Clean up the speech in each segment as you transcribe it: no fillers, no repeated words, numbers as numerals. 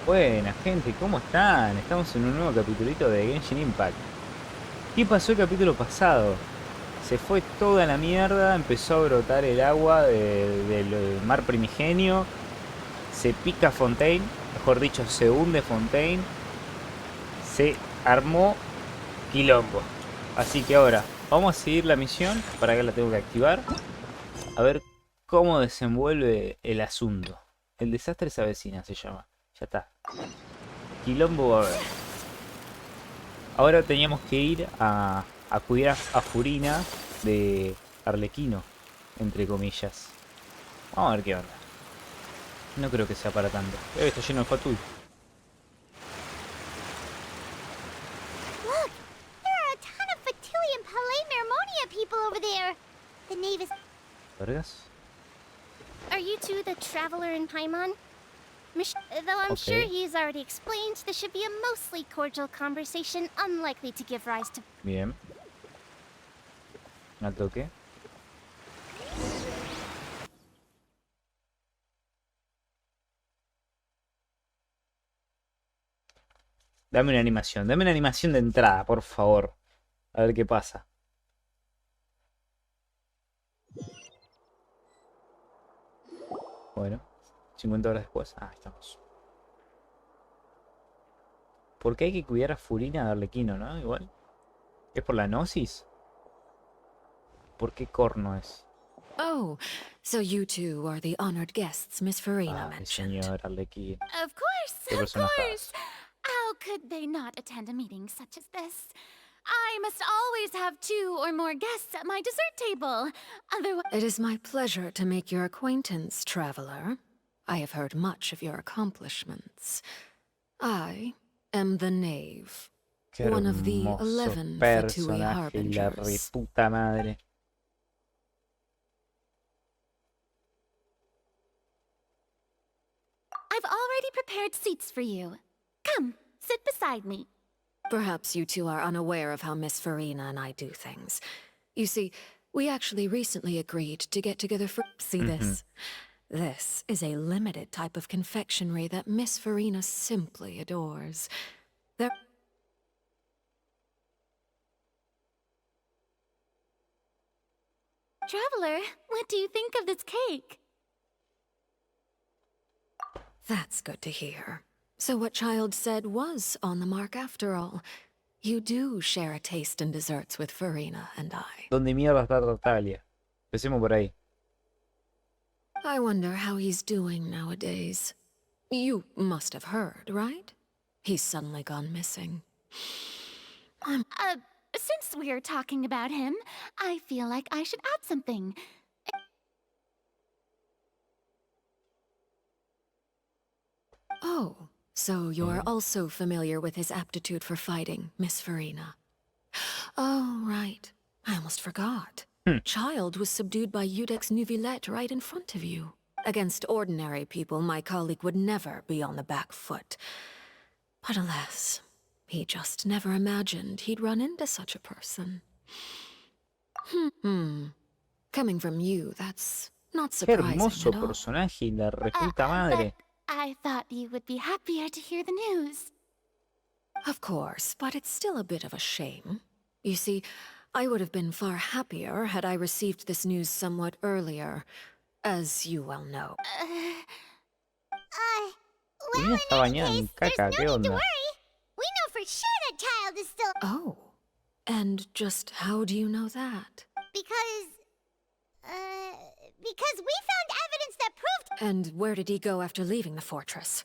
Buena gente, ¿cómo están? Estamos en un nuevo capitulito de Genshin Impact. ¿Qué pasó el capítulo pasado? Se fue toda la mierda, empezó a brotar el agua del mar primigenio, se pica Fontaine, mejor dicho, se hunde Fontaine, se armó quilombo. Así que ahora, vamos a seguir la misión, para que la tengo que activar, a ver cómo desenvuelve el asunto. El desastre se avecina, se llama. Ya está. Quilombo va a haber. Ahora teníamos que ir a cuidar a Furina de Arlequino, entre comillas. Vamos a ver qué onda. No creo que sea para tanto. Está lleno de Fatul. Look! There are a ton of Fatui and Palais Mermonia people over there! The knave is... ¿Vergas? Are you two the traveler in Paimon? Though I'm sure Ok. he's already explained, this should be a mostly cordial conversation, unlikely to give rise to... Bien. Al toque. Dame una animación de entrada, por favor. A ver qué pasa. Bueno, 50 horas después. Ah, estamos. ¿Por qué hay que cuidar a Furina de Arlequino, no? Igual. ¿Es por la gnosis? ¿Por qué corno es? Oh, so you two are the honored guests Miss Farina Ah, mi mentioned. señor Arlequino. Of course, Qué of personajazo. course! How could they not attend a meeting such as this? I must always have 2 or more guests at my dessert table. Otherwise... It is my pleasure to make your acquaintance, traveler. I have heard much of your accomplishments. I am the knave, Qué one of the hermoso 11 Fatui personaje y la harbingers. reputa madre. I've already prepared seats for you. Come, sit beside me. Perhaps you two are unaware of how Miss Farina and I do things. You see, we actually recently agreed to get together for... See this? This is a limited type of confectionery that Miss Farina simply adores. There... Traveler, what do you think of this cake? That's good to hear. So what Child said was on the mark after all. You do share a taste in desserts with Farina and I. ¿Dónde mierda está Tartaglia? Empecemos por ahí. I wonder how he's doing nowadays. You must have heard, right? He's suddenly gone missing. Since we're talking about him, I feel like I should add something. Oh, so you're also familiar with his aptitude for fighting, Miss Farina. Oh, right. I almost forgot. Child was subdued by Udex NEUVILLETE right in front of you. Against ordinary people, my colleague would never be on the back foot. But alas, he just never imagined he'd run into such a person. Coming from you, that's not Qué surprising hermoso at all. personaje y la reputa madre. But I thought you would be happier to hear the news. Of course, but it's still a bit of a shame. You see, I would have been far happier had I received this news somewhat earlier, as you well know. Furina Well, está in bañada any en case, caca, there's ¿qué no need to onda? worry. We know for sure that Child is still... Oh, and just how do you know that? Because we found evidence that proved... And where did he go after leaving the fortress?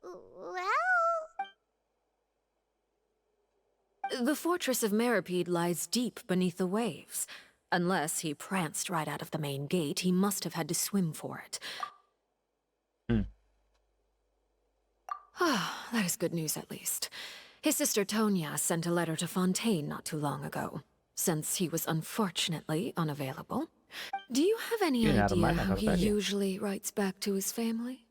Well... The fortress of Meripede lies deep beneath the waves. Unless he pranced right out of the main gate, he must have had to swim for it. Ah, that is good news at least. His sister Tonya sent a letter to Fontaine not too long ago, since he was unfortunately unavailable. Do you have any Tiene una idea hermana, how he Tartaglia. usually writes back to his family?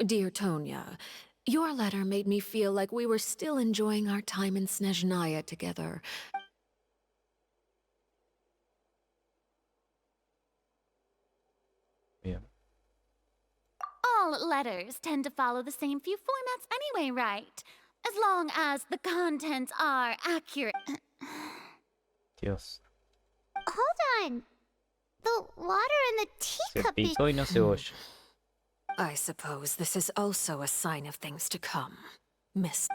Dear Tonya, your letter made me feel like we were still enjoying our time in Snezhnaya together. Oh All letters tend to follow the same few formats anyway, right? As long as the contents are accurate. Dios. Hold on. The water in the Se teacup is... picó y no cebolla. I suppose this is also a sign of things to come, Miss.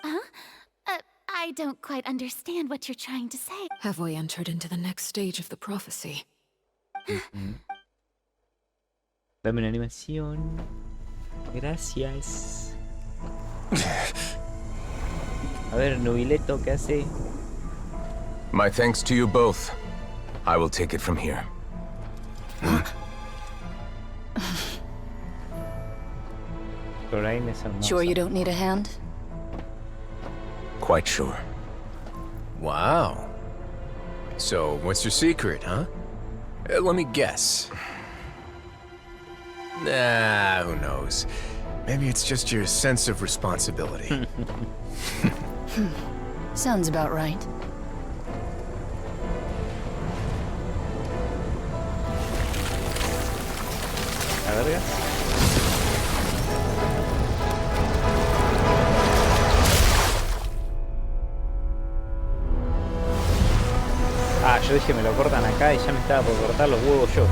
I don't quite understand what you're trying to say. Have we entered into the next stage of the prophecy? Dame una animación. Gracias. A ver, Nubileto, ¿qué hace? My thanks to you both. I will take it from here. Lorraine es hermosa. Sure you don't need a hand? Quite sure. Wow. So, what's your secret, huh? Let me guess. Nah, who knows? Maybe it's just your sense of responsibility. Sounds about right. La verga. Ah, yo dije me lo cortan acá y ya me estaba por cortar los huevos yo.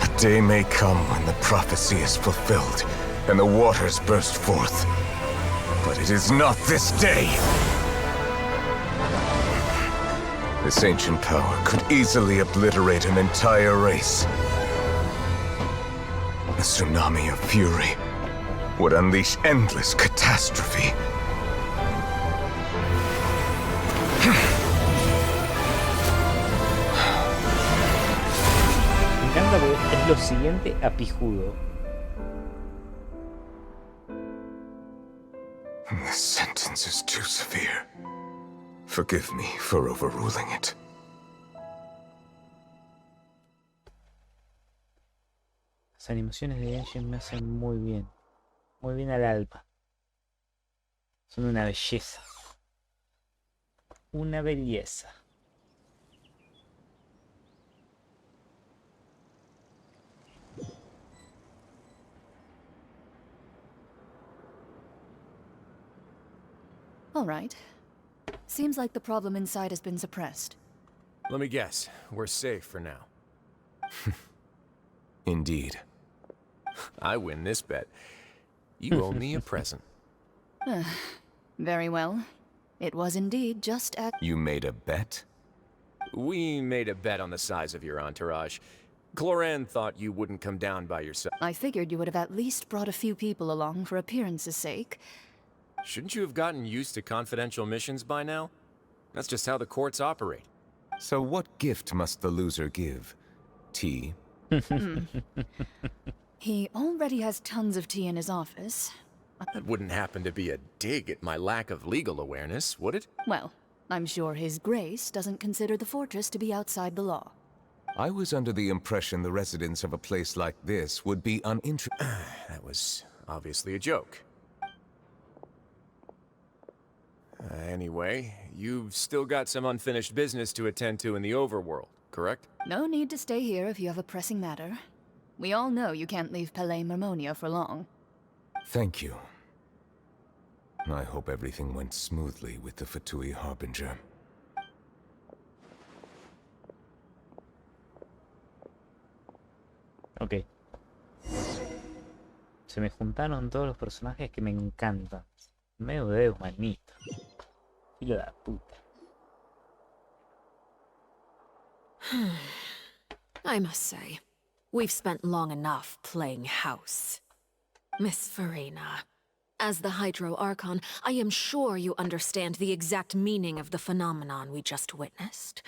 A day may come when the prophecy is fulfilled and the waters burst forth. But it is not this day. This ancient power could easily obliterate an entire race. A tsunami of fury would unleash endless catastrophe. Me encanta porque es lo siguiente a pijudo. This sentence is too severe. Forgive me for overruling it. Las animaciones de Genshin me hacen muy bien. Muy bien al alma. Son una belleza. Una belleza. All right. Seems like the problem inside has been suppressed. Let me guess. We're safe for now. Indeed. I win this bet. You owe me a present. Very well. It was indeed just at... You made a bet? We made a bet on the size of your entourage. Cloran thought you wouldn't come down by yourself. I figured you would have at least brought a few people along for appearance's sake. Shouldn't you have gotten used to confidential missions by now? That's just how the courts operate. So what gift must the loser give? Tea? He already has tons of tea in his office. That wouldn't happen to be a dig at my lack of legal awareness, would it? Well, I'm sure His Grace doesn't consider the fortress to be outside the law. I was under the impression the residents of a place like this would be uninterested. That was obviously a joke. Anyway, you've still got some unfinished business to attend to in the overworld, correct? No need to stay here if you have a pressing matter. We all know you can't leave Palais Mermonia for long. Thank you. I hope everything went smoothly with the Fatui Harbinger. Ok. Se me juntaron todos los personajes que me encantan. Medio de humanista. Filo de puta. I must say, we've spent long enough playing house. Miss Farina, as the Hydro Archon, I am sure you understand the exact meaning of the phenomenon we just witnessed.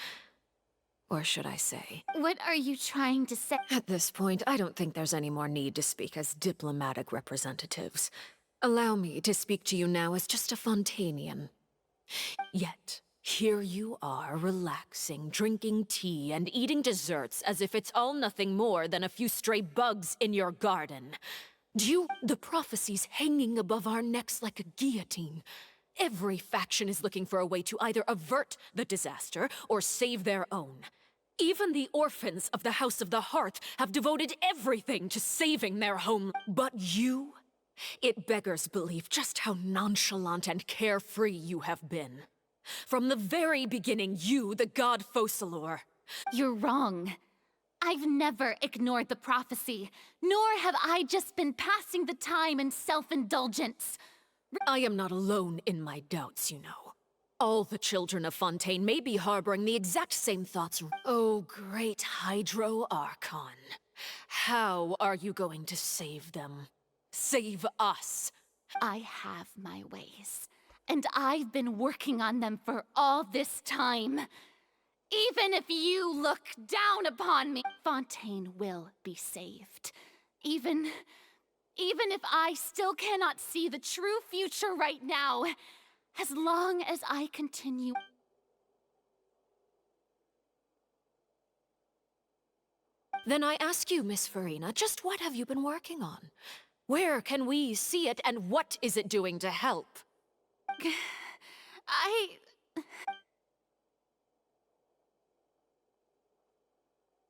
Or should I say? What are you trying to say? At this point, I don't think there's any more need to speak as diplomatic representatives. Allow me to speak to you now as just a Fontanian. Yet, here you are, relaxing, drinking tea, and eating desserts as if it's all nothing more than a few stray bugs in your garden. The prophecies hanging above our necks like a guillotine. Every faction is looking for a way to either avert the disaster or save their own. Even the orphans of the House of the Hearth have devoted everything to saving their home. But you? It beggars belief just how nonchalant and carefree you have been. From the very beginning, you, the god Focalor. You're wrong. I've never ignored the prophecy, nor have I just been passing the time in self-indulgence. I am not alone in my doubts, you know. All the children of Fontaine may be harboring the exact same thoughts. Oh, great Hydro Archon. How are you going to save them? Save us? I have my ways, and I've been working on them for all this time. Even if you look down upon me, Fontaine will be saved. Even if I still cannot see the true future right now, as long as I continue. Then I ask you, Miss Furina, just what have you been working on? Where can we see it, and what is it doing to help?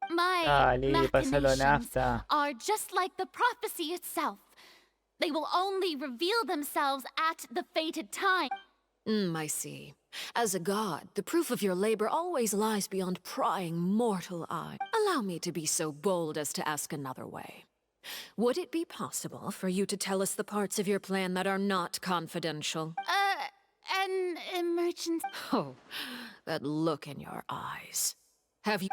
My Dale, pásalo a machinations nafta. are just like the prophecy itself. They will only reveal themselves at the fated time. I see. As a god, the proof of your labor always lies beyond prying mortal eye. Allow me to be so bold as to ask another way. Would it be possible for you to tell us the parts of your plan that are not confidential? An emergency. Oh, that look in your eyes. Have you...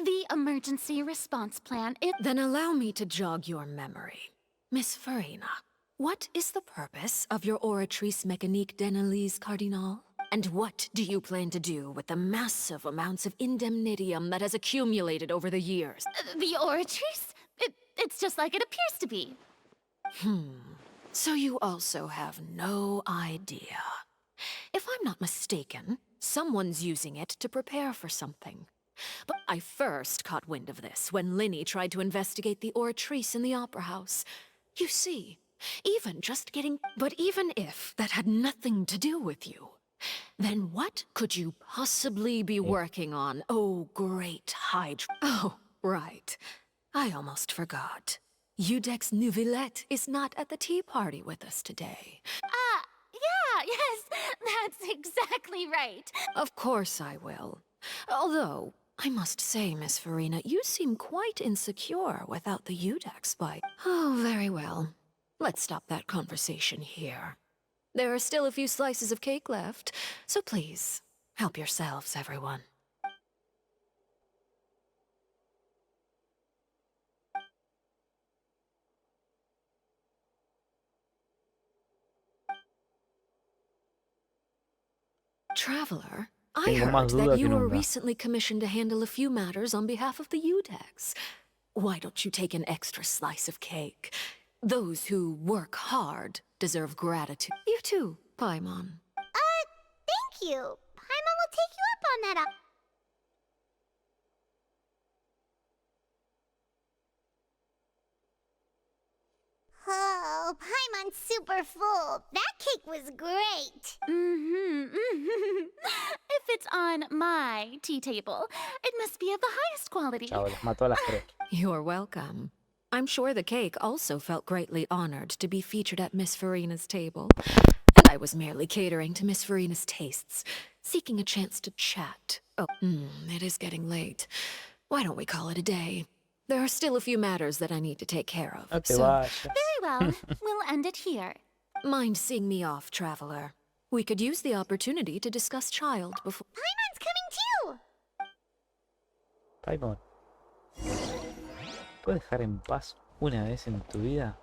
The emergency response plan. Then allow me to jog your memory. Miss Furina, what is the purpose of your Oratrice Mécanique d'Analyse Cardinal? And what do you plan to do with the massive amounts of indemnitium that has accumulated over the years? The Oratrice? It's just like it appears to be. So you also have no idea. If I'm not mistaken, someone's using it to prepare for something. But I first caught wind of this when Linny tried to investigate the Oratrice in the Opera House. You see, even if that had nothing to do with you, then what could you possibly be working on, oh great Hydra? Oh, right. I almost forgot. Udex Neuvillette is not at the tea party with us today. Yes, that's exactly right. Of course I will. Although, I must say, Miss Furina, you seem quite insecure without the Udex bite. Oh, very well. Let's stop that conversation here. There are still a few slices of cake left, so please, help yourselves, everyone. Traveler, I Tengo más heard duda that que you were nunca. recently commissioned to handle a few matters on behalf of the Udex. Why don't you take an extra slice of cake? Those who work hard deserve gratitude. You too, Paimon. Thank you. Paimon will take you up on that. Oh, Paimon's super full. That cake was great. If it's on my tea table, it must be of the highest quality. Chao, las mató a las tres. You're welcome. I'm sure the cake also felt greatly honored to be featured at Miss Furina's table. And I was merely catering to Miss Furina's tastes, seeking a chance to chat. Oh, it is getting late. Why don't we call it a day? There are still a few matters that I need to take care of. No te So, vayas. Very well, we'll end it here. mind seeing me off, traveler? We could use the opportunity to discuss child before... Paimon's coming too. Paimon, ¿puedes dejar en paz una vez en tu vida?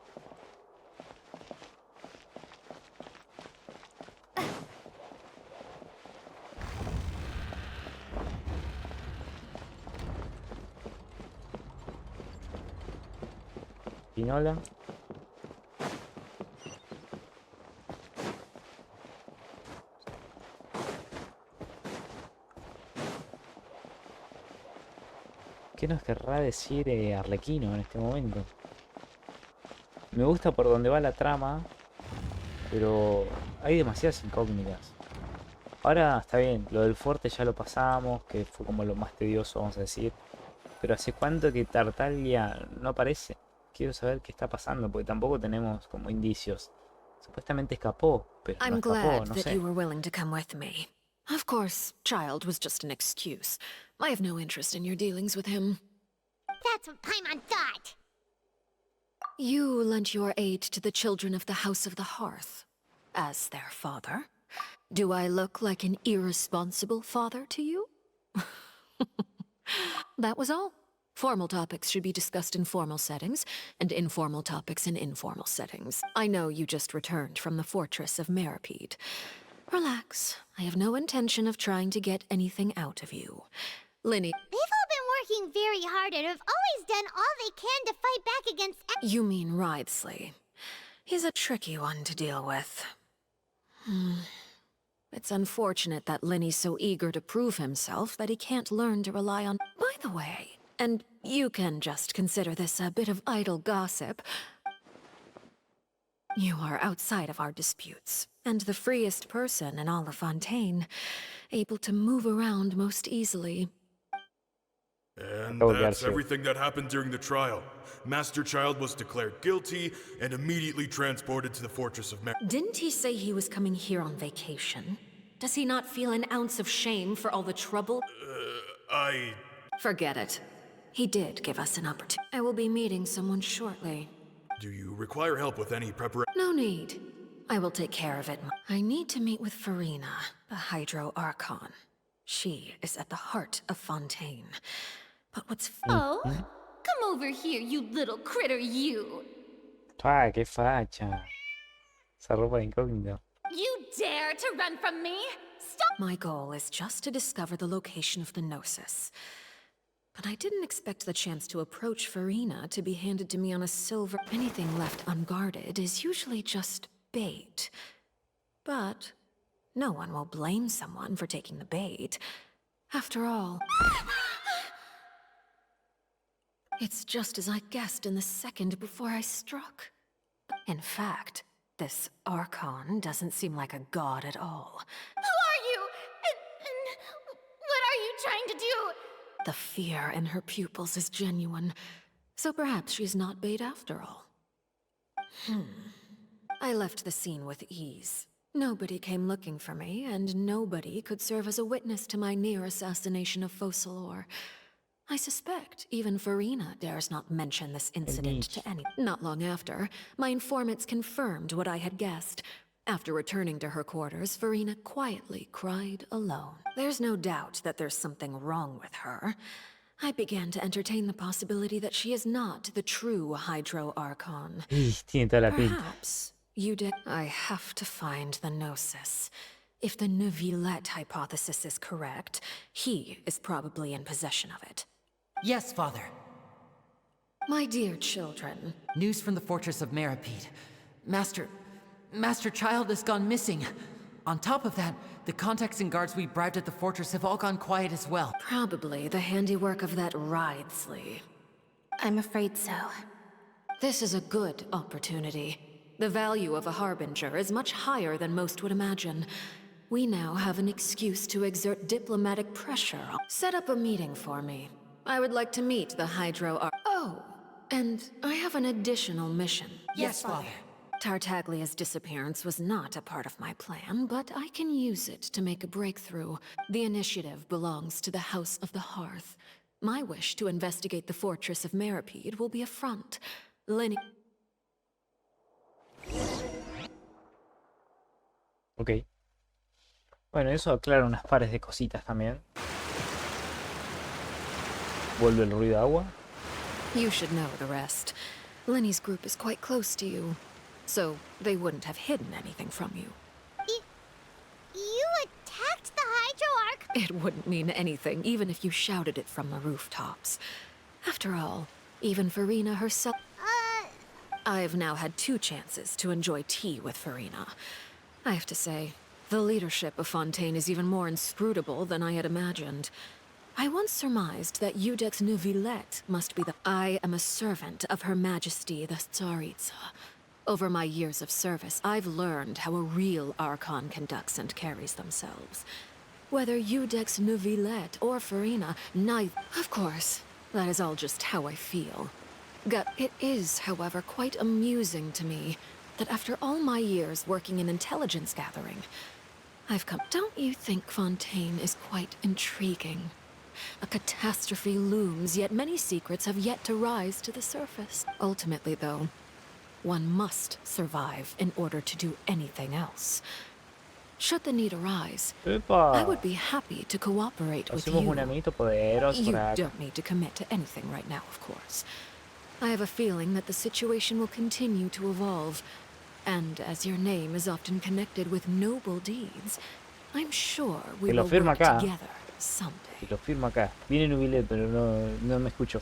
Pinola. ¿Qué nos querrá decir Arlequino en este momento? Me gusta por dónde va la trama. Pero hay demasiadas incógnitas. Ahora está bien, lo del fuerte ya lo pasamos, que fue como lo más tedioso, vamos a decir. Pero ¿hace cuánto que Tartaglia no aparece? Quiero saber qué está pasando, porque tampoco tenemos como indicios. Supuestamente escapó, pero no I'm escapó, glad no that sé. you were willing to come with me. Of course, Child was just an excuse. I have no interest in your dealings with him. That's what Paimon thought. You lent your aid to the children of the House of the Hearth. As their father. Do I look like an irresponsible father to you? That was all. Formal topics should be discussed in formal settings, and informal topics in informal settings. I know you just returned from the fortress of Meripede. Relax. I have no intention of trying to get anything out of you. Linny, They've all been working very hard and have always done all they can to fight back against. you mean Wriothesley. He's a tricky one to deal with. It's unfortunate that Linny's so eager to prove himself that he can't learn to rely on... By the way, and you can just consider this a bit of idle gossip, you are outside of our disputes, and the freest person in all of Fontaine, able to move around most easily. And Oh, that's gotcha. everything that happened during the trial. Master Child was declared guilty and immediately transported to the Fortress of Mer. Didn't he say he was coming here on vacation? Does he not feel an ounce of shame for all the trouble? Forget it. He did give us an opportunity. I will be meeting someone shortly. Do you require help with any preparation? No need. I will take care of it. I need to meet with Farina, the Hydro Archon. She is at the heart of Fontaine. But what's... Oh? Come over here, you little critter, you! ¡Ah, qué facha! Esa ropa de incógnito. You dare to run from me? Stop! My goal is just to discover the location of the Gnosis. But I didn't expect the chance to approach Farina to be handed to me on a silver... Anything left unguarded is usually just bait. But no one will blame someone for taking the bait. After all... It's just as I guessed in the second before I struck. In fact, this Archon doesn't seem like a god at all. Who are you? And what are you trying to do? The fear in her pupils is genuine, so perhaps she's not bait after all. I left the scene with ease. Nobody came looking for me, and nobody could serve as a witness to my near assassination of Focalor. I suspect even Farina dares not mention this incident to anyone. Not long after, my informants confirmed what I had guessed. After returning to her quarters, Farina quietly cried alone. There's no doubt that there's something wrong with her. I began to entertain the possibility that she is not the true Hydro Archon. Tiene toda la pinta. Perhaps you did. I have to find the Gnosis. If the Neuvillette hypothesis is correct, he is probably in possession of it. Yes, Father. My dear children, News from the Fortress of Meripede. Master Child has gone missing. On top of that, the contacts and guards we bribed at the fortress have all gone quiet as well. probably the handiwork of that Wriothesley. I'm afraid so. This is a good opportunity. The value of a harbinger is much higher than most would imagine. We now have an excuse to exert diplomatic pressure. Set up a meeting for me. I would like to meet the Oh, and I have an additional mission. Yes, Father. Tartaglia's disappearance was not a part of my plan, but I can use it to make a breakthrough. The initiative belongs to the House of the Hearth. My wish to investigate the fortress of Meripede will be a front. Lenny... Ok. Bueno, eso aclara unas pares de cositas también. Vuelve el ruido de agua. You should know the rest. Lenny's group is quite close to you, so they wouldn't have hidden anything from you. You attacked the Hydro Arc? It wouldn't mean anything, even if you shouted it from the rooftops. After all, even Farina herself... I've now had 2 chances to enjoy tea with Farina. I have to say, the leadership of Fontaine is even more inscrutable than I had imagined. I once surmised that Iudex Neuvillette must be the... I am a servant of Her Majesty the Tsaritsa. Over my years of service, I've learned how a real Archon conducts and carries themselves. Whether Iudex Neuvillette or Furina, neither. Of course, that is all just how I feel. It is, however, quite amusing to me that after all my years working in intelligence gathering, I've come. Don't you think Fontaine is quite intriguing? A catastrophe looms, yet many secrets have yet to rise to the surface. Ultimately, though, one must survive in order to do anything else. Should the need arise, I would be happy to cooperate with Hacemos you. un amiguito poderoso You por acá. don't need to commit to anything right now, of course. I have a feeling that the situation will continue to evolve, and as your name is often connected with noble deeds, I'm sure we Que lo will firma work acá. together someday. Y lo firmo acá. Viene NEUVILLETE, pero no me escucho.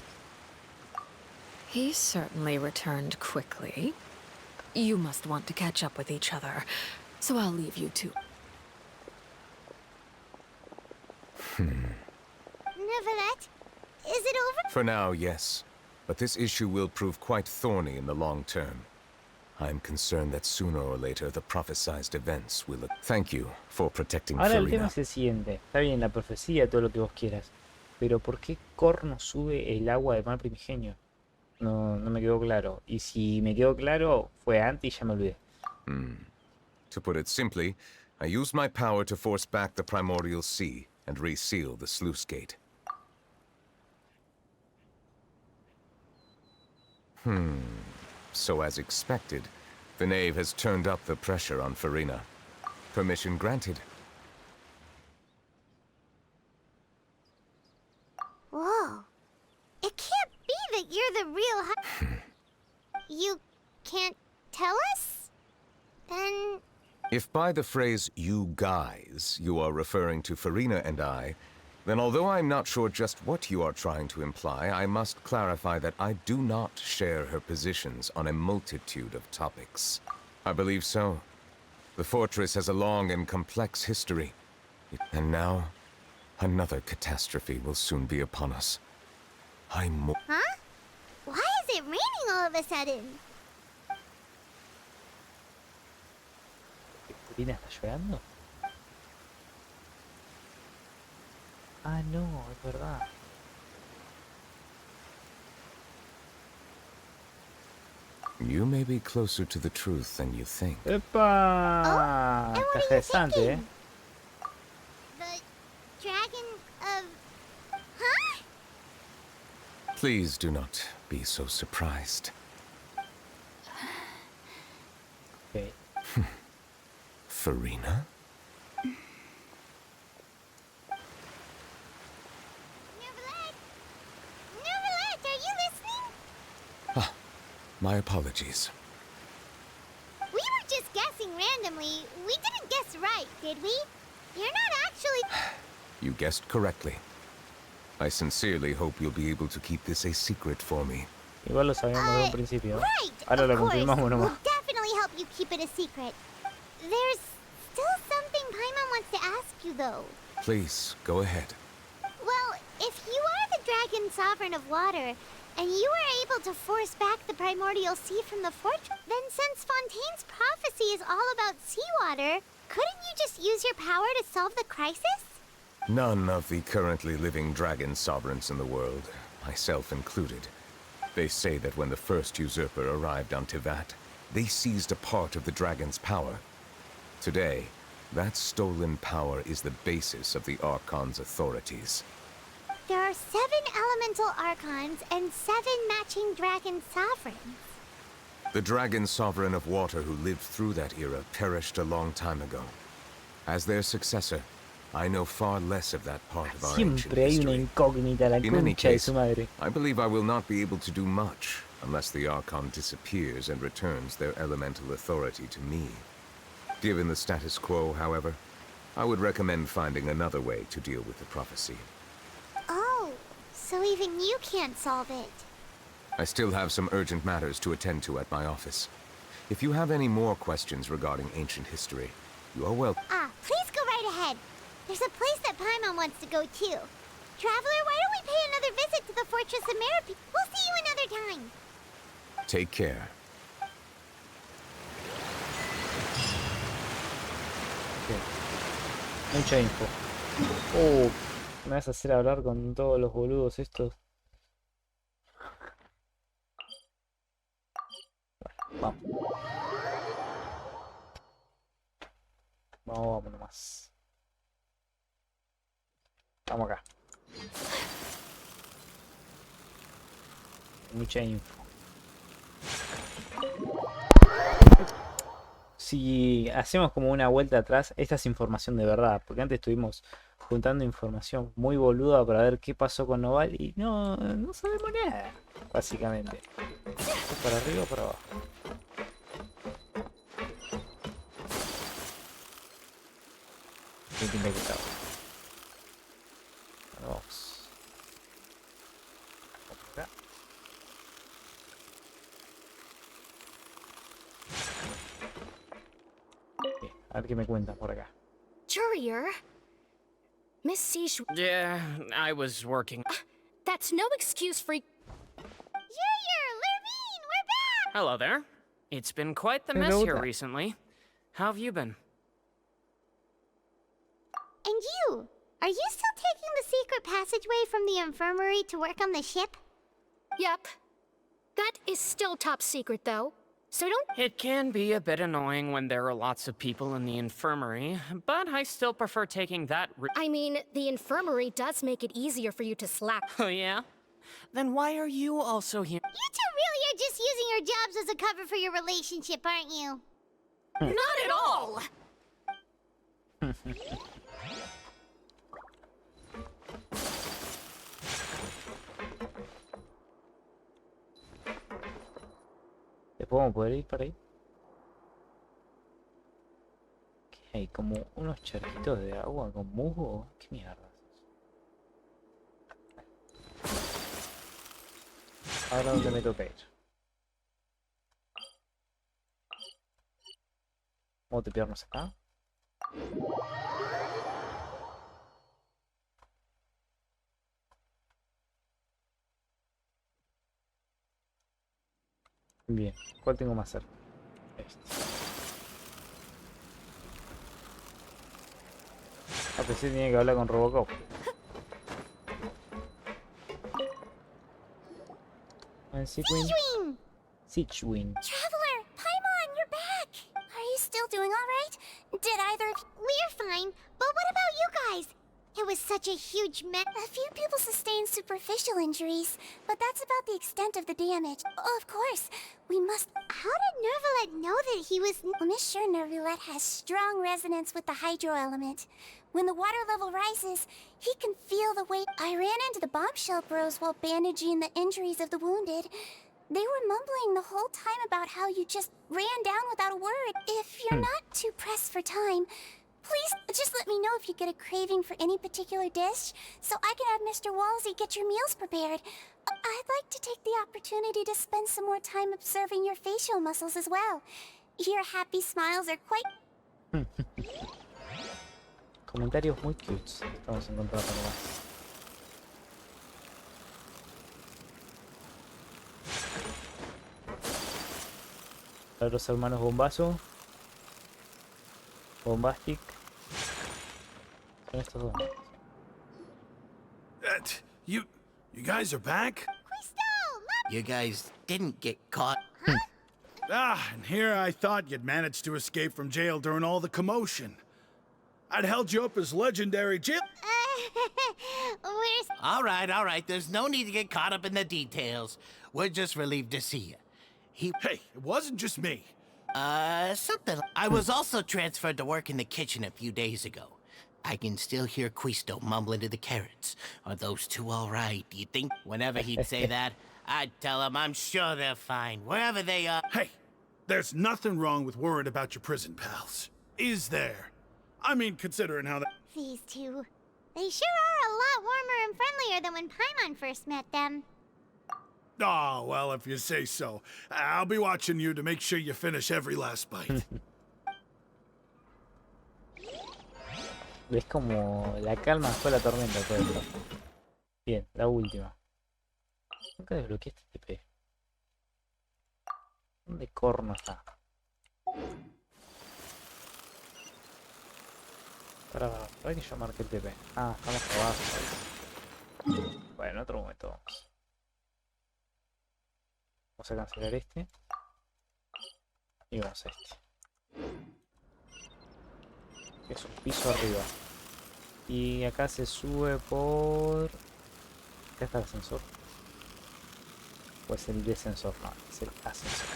He certainly returned quickly. You must want to catch up with each other, so I'll leave you to. Neuvillette, is it over? For now, yes. But this issue will prove quite thorny in the long term. I'm concerned that sooner or later the prophesized events will... Thank you for protecting Ahora el tema Furina. es el siguiente. Está bien la profecía, todo lo que vos quieras. Pero ¿por qué Corno sube el agua de mar primigenio? No me quedó claro. Y si me quedó claro, fue antes y ya me olvidé. To put it simply, I used my power to force back the primordial sea and reseal the sluice gate. So as expected, the Knave has turned up the pressure on Furina. Permission granted. Whoa. It can't be that you're the real You can't tell us? Then... If by the phrase, you guys, you are referring to Furina and I, then although I'm not sure just what you are trying to imply, I must clarify that I do not share her positions on a multitude of topics. I believe so. The fortress has a long and complex history. And now, another catastrophe will soon be upon us. Huh? Why is it raining all of a sudden? ¿Furina está llorando? Ah, no, es verdad. You may be closer to the truth than you think. ¡Epa! and what Está are you interesante, thinking? The dragon of... Huh? Please do not be so surprised. Ok. Furina? Neuvillette! Neuvillette, are you listening? My apologies. We were just guessing randomly. We didn't guess right, did we? You're not actually... You guessed correctly. I sincerely hope you'll be able to keep this a secret for me. Igual lo sabíamos de un principio. Right, Ahora of lo course. confirmamos nomás. We'll definitely help you keep it a secret. There's still something Paimon wants to ask you, though. Please, go ahead. Well, if you are the dragon sovereign of water, and you were able to force back the primordial sea from the fortress, then since Fontaine's prophecy is all about seawater, couldn't you just use your power to solve the crisis? None of the currently living dragon sovereigns in the world, myself included. They say that when the first usurper arrived on Tivat, they seized a part of the dragon's power. Today, that stolen power is the basis of the Archon's authorities. There are 7 elemental archons and 7 matching dragon sovereigns. The dragon sovereign of water who lived through that era perished a long time ago. As their successor, I know far less of that part of our ancient Siempre hay una history. incógnita, la In any concha de case, su madre. I believe I will not be able to do much unless the Archon disappears and returns their elemental authority to me. Given the status quo, however, I would recommend finding another way to deal with the prophecy. Oh, so even you can't solve it. I still have some urgent matters to attend to at my office. If you have any more questions regarding ancient history, you are welcome. Please go right ahead. There's a place that Paimon wants to go too. Traveler, why don't we pay another visit to the Fortress of Merope? We'll see you another time. Take care. Mucha info. Me vas a hacer hablar con todos los boludos estos. Vamos. Vamos nomás. Vamos acá. Mucha info. Si hacemos como una vuelta atrás, esta es información de verdad, porque antes estuvimos juntando información muy boluda para ver qué pasó con Noval y no sabemos nada, básicamente. ¿Para arriba o para abajo? ¿Qué pinta que estaba? Bueno, vamos. Vamos por acá. Bien, a ver qué me cuentan por acá. Courier? Miss Siege... Yeah, I was working. That's no excuse for... Junior, Lurvine, we're back! Hello there. It's been quite the mess here recently. How have you been? And you? Are you still taking the secret passageway from the infirmary to work on the ship? Yep. That is still top secret, though. So don't... It can be a bit annoying when there are lots of people in the infirmary, but I still prefer taking that I mean, the infirmary does make it easier for you to slack. Oh, yeah? Then why are you also here? You two really are just using your jobs as a cover for your relationship, aren't you? Not at all! Después vamos a poder ir para ahí. ¿Qué hay? Como unos charquitos de agua con musgo. ¿Qué mierda? Ahora dónde me toca ir. Vamos a tepearnos acá. Bien, ¿cuál tengo más cerca? Este. Ah, pensé que tenía que hablar con Robocop. Siegewing! Siegewing. Traveler, Paimon, you're back! Are you still doing alright? Did either of... We're fine, but what about you guys? It was such a huge mess. A few people sustained superficial injuries, but that's about the extent of the damage. Of course, we must... How did Neuvillette know that he was... I'm sure Neuvillette has strong resonance with the hydro element. When the water level rises, he can feel the weight. I ran into the bombshell bros while bandaging the injuries of the wounded. They were mumbling the whole time about how you just ran down without a word. If you're not too pressed for time, please just let me know if you get a craving for any particular dish, so I can have Mr. Walsey get your meals prepared. I'd like to take the opportunity to spend some more time observing your facial muscles as well. Your happy smiles are quite... Comentarios muy cutes. Estamos encontrando más. A los hermanos Bombazo. Bombastic. Son estos dos. You guys are back? You guys didn't get caught. And here I thought you'd managed to escape from jail during all the commotion. I'd held you up as legendary jail... All right. There's no need to get caught up in the details. We're just relieved to see you. Hey, it wasn't just me. Something. I was also transferred to work in the kitchen a few days ago. I can still hear Quisto mumbling to the carrots. Are those two all right? Do you think whenever he'd say that, I'd tell him I'm sure they're fine, wherever they are? Hey, there's nothing wrong with worrying about your prison pals. Is there? I mean, considering how that... These two. They sure are a lot warmer and friendlier than when Paimon first met them. Oh, well, if you say so. I'll be watching you to make sure you finish every last bite. Es como la calma fue la tormenta todo esto. Bien, la última. Nunca desbloqueé este TP. ¿Dónde corno está? para que yo marque el TP. Ah, estamos abajo. Bueno, en otro momento vamos. Vamos a cancelar este. Y vamos a este. Que es un piso arriba. Y acá se sube por... Acá está el ascensor. O es el descensor, no, es el ascensor.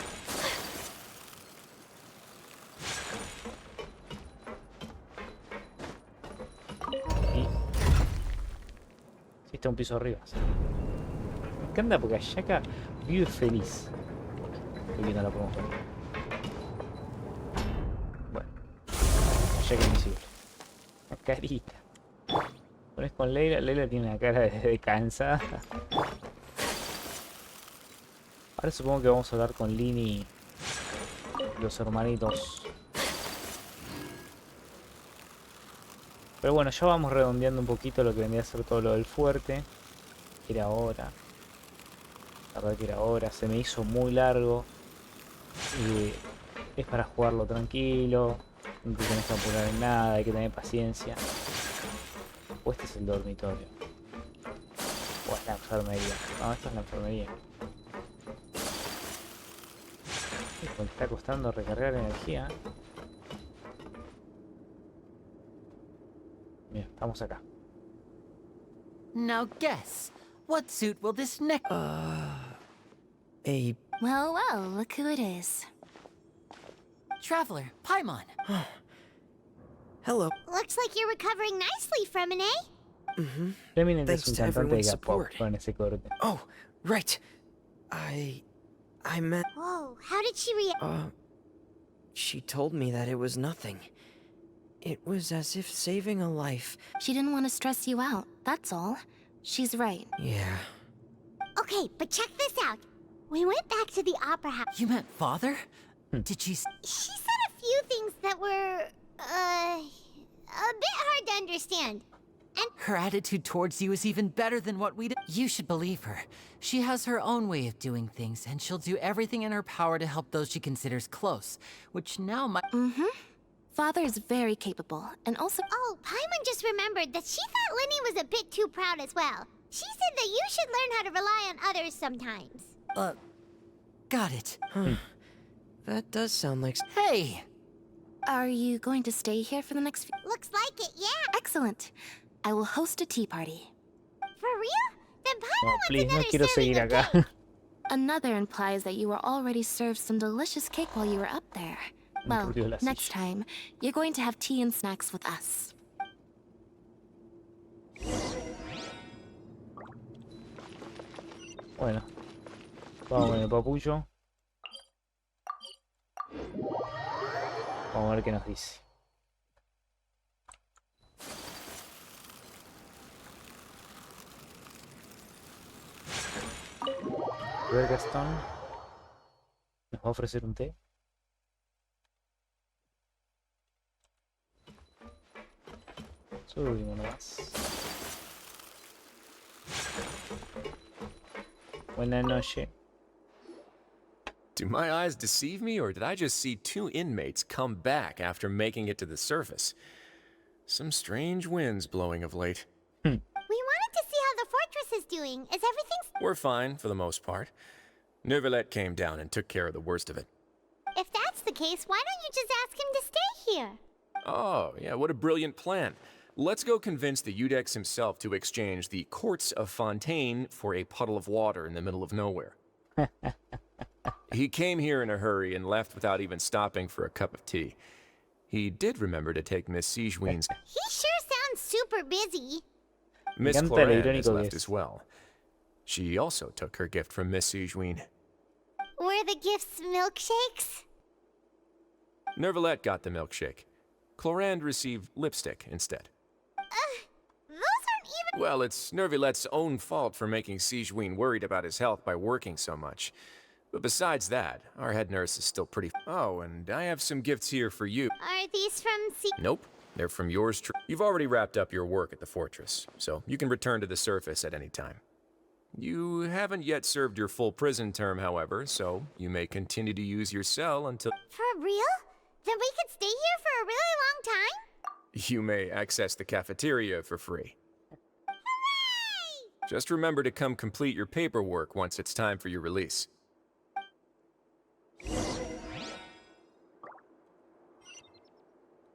Y... sí, está un piso arriba. ¿Sí? Me encanta porque Ayaka vive feliz. Porque no la podemos ver. Bueno. Ayaka invisible. La carita. Pones con Leila. Leila tiene una cara de cansada. Ahora supongo que vamos a hablar con Lini y los hermanitos. Pero bueno, ya vamos redondeando un poquito lo que vendría a ser todo lo del fuerte. Era hora. La verdad que era hora. Se me hizo muy largo. Y es para jugarlo tranquilo. No te tenés que apurar en nada. Hay que tener paciencia. O este es el dormitorio. O es la enfermería. No, esta es la enfermería. Me está costando recargar energía. Mira, estamos acá. Now guess, what suit will this neck? Well, well, look who it is. Traveler, Paimon. Hello. Looks like you're recovering nicely from an A. Eminente es Thanks un to cantante de everyone's K-pop support. con ese corte. Oh, right. I meant... Whoa, how did she react? She told me that it was nothing. It was as if saving a life. She didn't want to stress you out, that's all. She's right. Yeah. Okay, but check this out. We went back to the opera house. You meant father? Did she... She said a few things that were, a bit hard to understand. And Her attitude towards you is even better than what we did. You should believe her. She has her own way of doing things, and she'll do everything in her power to help those she considers close, which now might... Father is very capable, and also... oh, Paimon just remembered that she thought Linny was a bit too proud as well. She said that you should learn how to rely on others sometimes. Got it. That does sound like... Hey! Are you going to stay here for the next few... Looks like it, yeah. Excellent. I will host a tea party. For real? Then Paimon No, wants please, no another quiero serving seguir of acá. cake. Another implies that you were already served some delicious cake while you were up there. Well, Murió la next silla. time, you're going to have tea and snacks with us. Bueno. Vamos con el papullo. Vamos a ver qué nos dice. A ver, Gastón. ¿Nos va a ofrecer un té? Subimos nomás. Buenas noches. Do my eyes deceive me, or did I just see two inmates come back after making it to the surface? Some strange winds blowing of late. We wanted to see how the fortress is doing. Is everything... We're fine, for the most part. Neuvillette came down and took care of the worst of it. If that's the case, why don't you just ask him to stay here? Oh, yeah, what a brilliant plan. Let's go convince the Udex himself to exchange the Courts of Fontaine for a puddle of water in the middle of nowhere. He came here in a hurry and left without even stopping for a cup of tea. He did remember to take Miss Sigewinne's... He sure sounds super busy. Miss encanta lo Cloran irónico has que left es. as well. She also took her gift from Miss Sigewinne. Were the gifts milkshakes? Neuvillette got the milkshake. Clorand received lipstick instead. Those aren't even... Well, it's Neuvillette's own fault for making Sigewinne worried about his health by working so much. But besides that, our head nurse is still pretty... Oh, and I have some gifts here for you. Are these from Nope, they're from yours truly. You've already wrapped up your work at the fortress, so you can return to the surface at any time. You haven't yet served your full prison term, however, so you may continue to use your cell until... For real? Then we could stay here for a really long time? You may access the cafeteria for free. Just remember to come complete your paperwork once it's time for your release.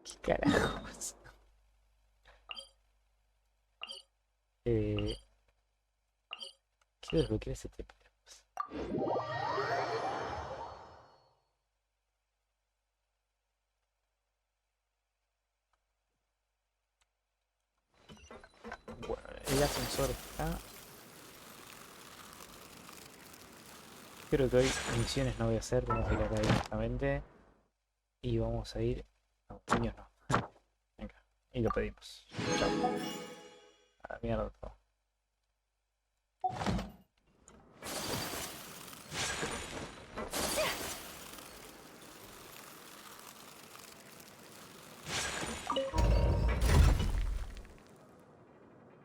¿Qué carajos? Quiero desbloquear ese tipo. Bueno, el ascensor está. Creo que hoy misiones no voy a hacer, vamos a ir acá directamente. Y vamos a ir. No, niños no. Venga, y lo pedimos. Chao. A la mierda todo.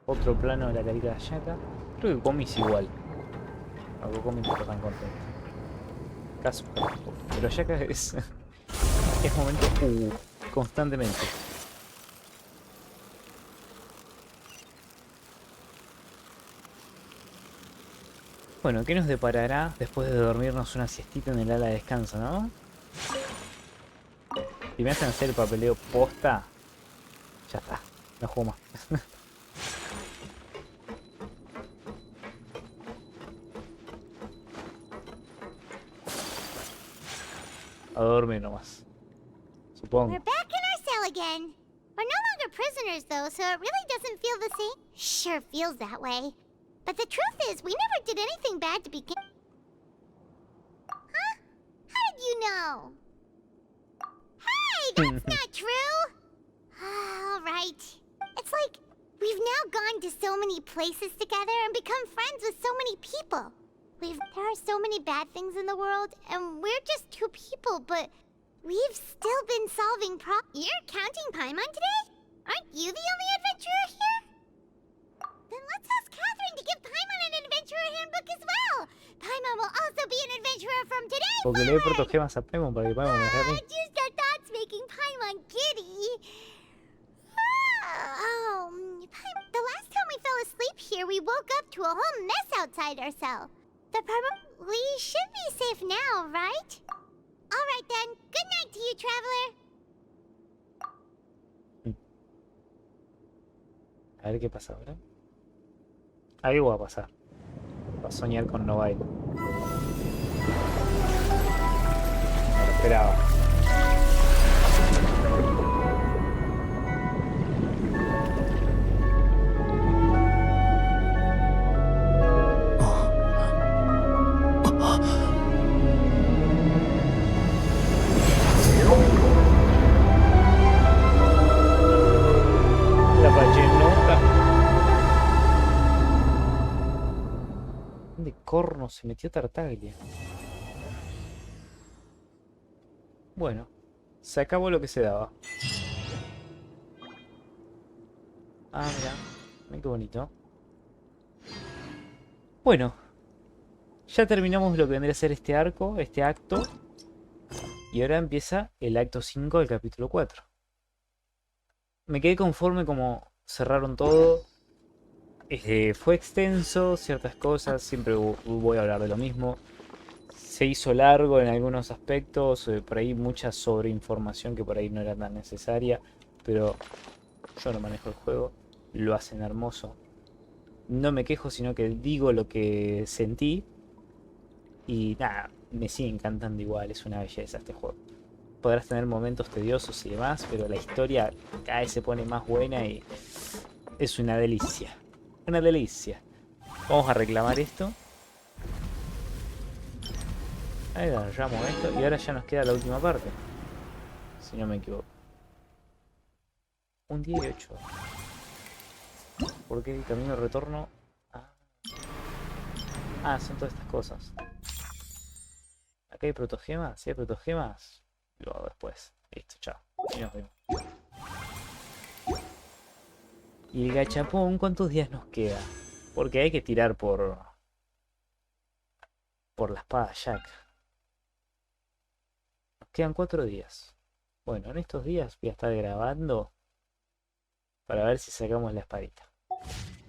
Otro plano de la carita de Ayaka. Creo que Komi es igual. Algo Komi no está tan contento. Caso. Pero Ayaka es. Es momento constantemente. Bueno, ¿qué nos deparará después de dormirnos una siestita en el ala de descanso, no? Si me hacen hacer el papeleo posta, ya está, no juego más. A dormir nomás, supongo. We're back in our cell again. We're no longer prisoners, though, so it really doesn't feel the same. Sure feels that way. But the truth is, we never did anything bad to begin. Huh? How did you know? Hey, that's not true! All right. It's like we've now gone to so many places together and become friends with so many people. There are so many bad things in the world, and we're just two people, but we've still been solving You're counting Paimon today? Aren't you the only adventurer here? Then let's ask Catherine to give Paimon an adventurer handbook as well. Paimon will also be an adventurer from today Porque le he protogemas a Paimon para que Paimon me deje a mí. Just our thoughts making Paimon giddy. The last time we fell asleep here, we woke up to a whole mess outside our cell. We should be safe now, right? All right then. Good night to you, traveler. A ver qué pasa ahora. Algo va a pasar. Va a soñar con Novail. Me lo esperaba. Corno se metió Tartaglia. Bueno, se acabó lo que se daba. Ah, mira qué bonito. Bueno, ya terminamos lo que vendría a ser este arco, este acto. Y ahora empieza el acto 5 del capítulo 4. Me quedé conforme como cerraron todo. Fue extenso, ciertas cosas, siempre voy a hablar de lo mismo. Se hizo largo en algunos aspectos, por ahí mucha sobreinformación que por ahí no era tan necesaria, pero yo no manejo el juego, lo hacen hermoso. No me quejo, sino que digo lo que sentí y nada, me sigue encantando igual, es una belleza este juego. Podrás tener momentos tediosos y demás, pero la historia cada vez se pone más buena y es una delicia. Una delicia. Vamos a reclamar esto. Ahí agarramos esto. Y ahora ya nos queda la última parte. Si no me equivoco. Un día y 8 horas. ¿Por qué el camino de retorno? Ah, son todas estas cosas. ¿Acá hay protogemas? Si hay protogemas, lo hago después. Listo, chao. Y nos vemos. Y el gachapón, ¿cuántos días nos queda? Porque hay que tirar por la espada Jack. Nos quedan 4 días. Bueno, en estos días voy a estar grabando para ver si sacamos la espadita.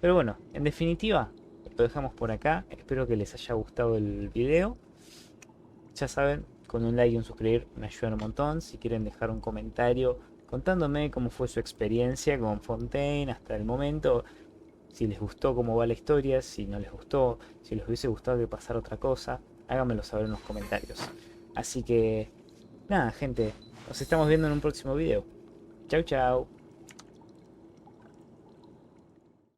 Pero bueno, en definitiva, lo dejamos por acá. Espero que les haya gustado el video. Ya saben, con un like y un suscribir me ayudan un montón. Si quieren dejar un comentario contándome cómo fue su experiencia con Fontaine hasta el momento, si les gustó cómo va la historia, si no les gustó, si les hubiese gustado que pasara otra cosa, háganmelo saber en los comentarios. Así que, nada gente, nos estamos viendo en un próximo video. Chau chau.